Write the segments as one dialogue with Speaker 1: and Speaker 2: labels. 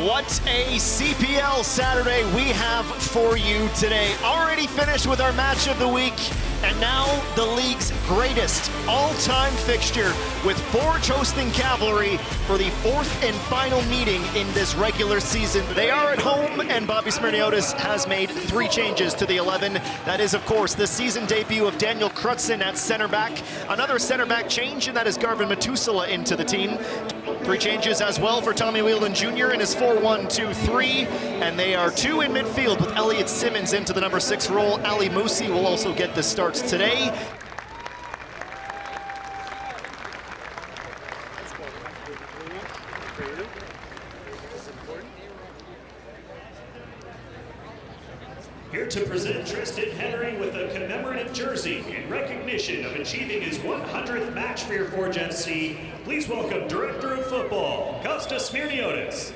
Speaker 1: What a CPL Saturday we have for you today. Already finished with our match of the week, and now the league's greatest all-time fixture with Forge hosting Cavalry for the fourth and final meeting in this regular season. They are at home, and Bobby Smirniotis has made 3 changes to the 11. That is, of course, the season debut of Daniel Crutzen at center back. Another center back change, and that is Garvin Matusala into the team. 3 changes as well for Tommy Whelan Jr. in his 4-1-2-3, and they are 2 in midfield with Elliot Simmons into the number 6 role. Ali Musi will also get the starts today.
Speaker 2: Here to present Tristan Henry with a commemorative jersey in recognition of achieving his 100th match for your Forge FC, please welcome Director of Football, Kostas Smirniotis.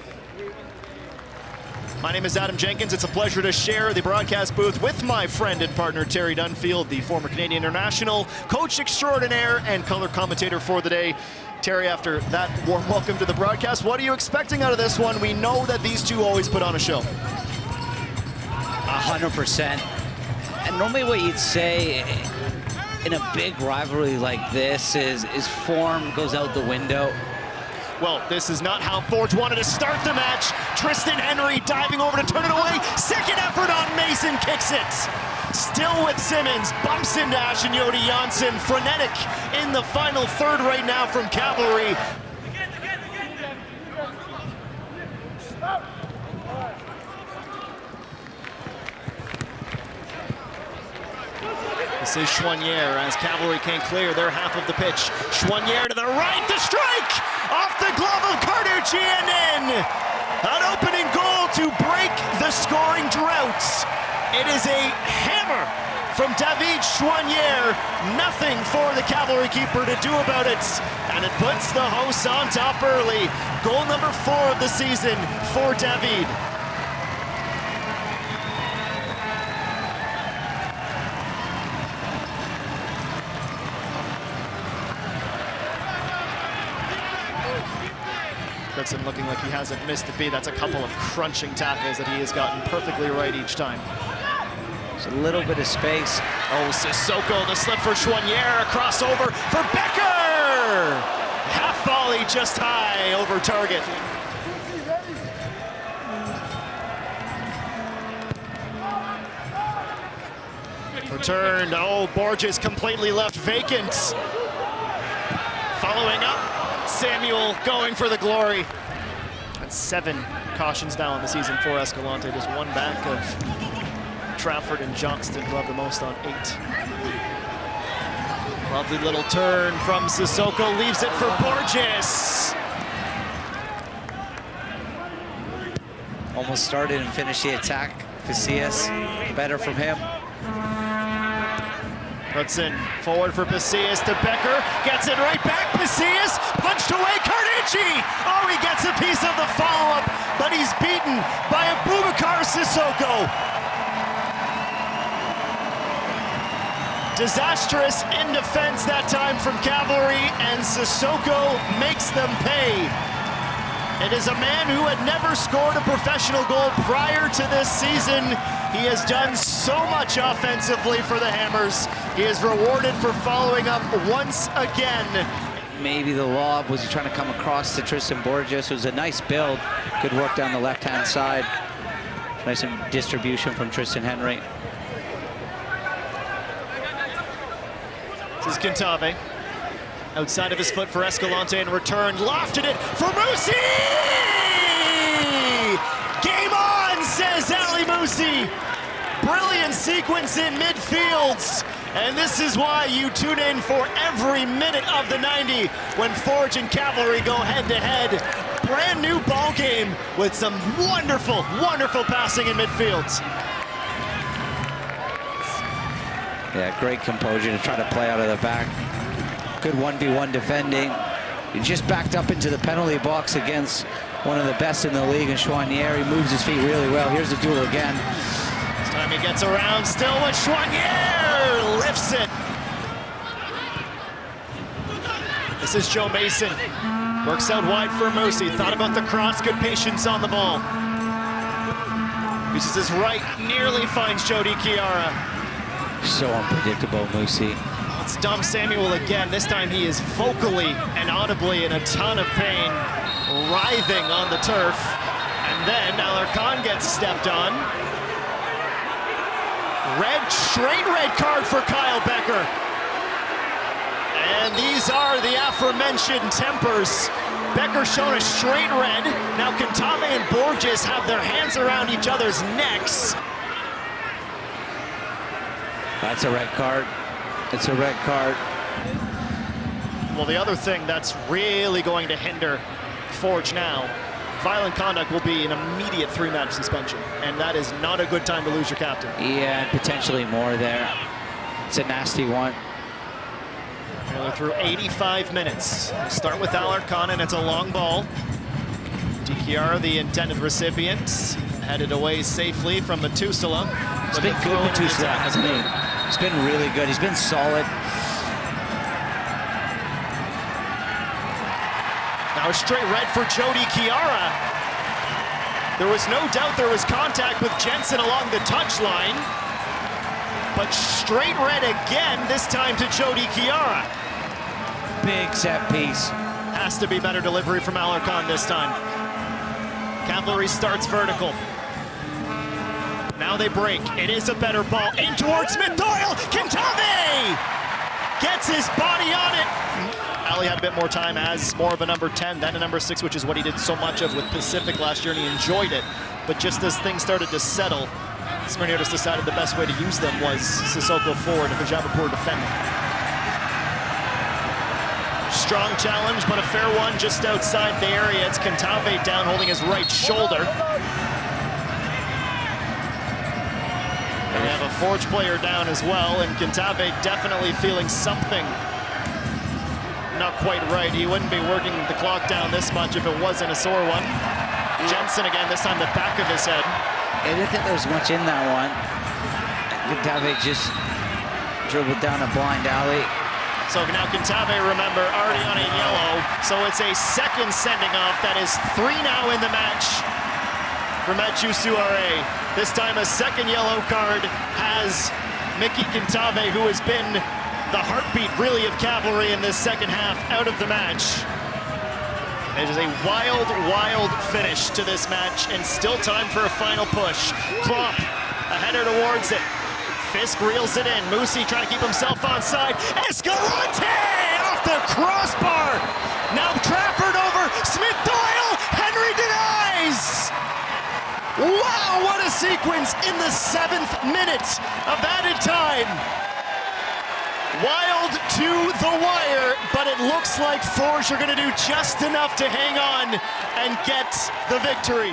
Speaker 1: My name is Adam Jenkins. It's a pleasure to share the broadcast booth with my friend and partner Terry Dunfield, the former Canadian international, coach extraordinaire, and color commentator for the day. Terry, after that warm welcome to the broadcast, what are you expecting out of this one? We know that these two always put on a show.
Speaker 3: 100%. And normally what you'd say in a big rivalry like this is form goes out the window.
Speaker 1: Well, this is not how Forge wanted to start the match. Tristan Henry diving over to turn it away. Second effort on Mason, kicks it. Still with Simmons, bumps into Ashen Yodi Janssen. Frenetic in the final third right now from Cavalry. This is Chouanier as Cavalry can't clear their half of the pitch. Chouanier to the right, the strike! Off the glove of Carducci and in! An opening goal to break the scoring drought. It is a hammer from David Chouanier. Nothing for the Cavalry keeper to do about it. And it puts the hosts on top early. Goal number 4 of the season for David. Crutzen looking like he hasn't missed a beat. That's a couple of crunching tackles that he has gotten perfectly right each time.
Speaker 3: There's a little bit of space.
Speaker 1: Oh, Sissoko, the slip for Chouanier, crossover for Becker! Half volley just high over target. Returned, oh, Borges completely left vacant. Following up, Samuel going for the glory. And 7 cautions now in the season for Escalante. Just one back of Trafford and Johnston, who have the most on 8. Lovely little turn from Sissoko, leaves it for Borges.
Speaker 3: Almost started and finished the attack. Casillas, better from him.
Speaker 1: Crutzen forward for Casillas to Becker, gets it right back, Casillas, punched away, Carducci! Oh, he gets a piece of the follow-up, but he's beaten by Abubakar Sissoko. Disastrous in defense that time from Cavalry, and Sissoko makes them pay. It is a man who had never scored a professional goal prior to this season. He has done so much offensively for the Hammers. He is rewarded for following up once again.
Speaker 3: Maybe the lob, was he trying to come across to Tristan Borges? It was a nice build. Good work down the left-hand side. Nice distribution from Tristan Henry.
Speaker 1: This is Cantave. Outside of his foot for Escalante and returned, lofted it for Musi! Game on, says Ali Musi. Brilliant sequence in midfield. And this is why you tune in for every minute of the 90 when Forge and Cavalry go head-to-head. Brand new ball game with some wonderful, wonderful passing in midfield.
Speaker 3: Yeah, great composure to try to play out of the back. Good 1v1 defending. He just backed up into the penalty box against one of the best in the league, and Chouanier. He moves his feet really well. Here's the duel again.
Speaker 1: This time he gets around, still with Chouanier, lifts it. This is Joe Mason. Works out wide for Musi. Thought about the cross. Good patience on the ball. Uses his right. Nearly finds Jody Chiara.
Speaker 3: So unpredictable, Musi.
Speaker 1: It's Dom Samuel again. This time he is vocally and audibly in a ton of pain, writhing on the turf. And then Alarcon gets stepped on. Straight red card for Kyle Becker. And these are the aforementioned tempers. Becker shown a straight red. Now Cantave and Borges have their hands around each other's necks.
Speaker 3: That's a red card. It's a red card.
Speaker 1: Well, the other thing that's really going to hinder Forge now, violent conduct will be an immediate 3-match suspension, and that is not a good time to lose your captain.
Speaker 3: Yeah, and potentially more there. It's a nasty one.
Speaker 1: Nearly through 85 minutes. We'll start with Alarcon, and it's a long ball. Di Chiara, the intended recipient, headed away safely from Metusala.
Speaker 3: It's been good, Metusala, hasn't he? He's been really good. He's been solid.
Speaker 1: Now a straight red for Jody Chiara. There was no doubt there was contact with Jensen along the touchline. But straight red again, this time to Jody Chiara.
Speaker 3: Big set piece.
Speaker 1: Has to be better delivery from Alarcon this time. Cavalry starts vertical. Now they break. It is a better ball. In towards Smith Doyle. Cantave gets his body on it. Ali had a bit more time as more of a number 10 than a number 6, which is what he did so much of with Pacific last year, and he enjoyed it. But just as things started to settle, Smirniotis decided the best way to use them was Sissoko forward and Vijayapur defending. Strong challenge, but a fair one just outside the area. It's Cantave down, holding his right shoulder. And we have a Forge player down as well, and Cantave definitely feeling something not quite right. He wouldn't be working the clock down this much if it wasn't a sore one. Jensen again, this time the back of his head.
Speaker 3: I didn't think there was much in that one. Cantave just dribbled down a blind alley.
Speaker 1: So now Cantave, remember, already on a yellow. So it's a second sending off. That is 3 now in the match for Mathieu Suarez. This time a second yellow card has Mickey Cantave, who has been the heartbeat, really, of Cavalry in this second half, out of the match. It is a wild, wild finish to this match, and still time for a final push. Klopp, a header towards it. Fisk reels it in. Musi trying to keep himself onside. Escalante off the crossbar. Now Trafford over. Smith Doyle. Henry denies. Wow, what a sequence in the 7th minute of added time. Wild to the wire, but it looks like Forge are going to do just enough to hang on and get the victory.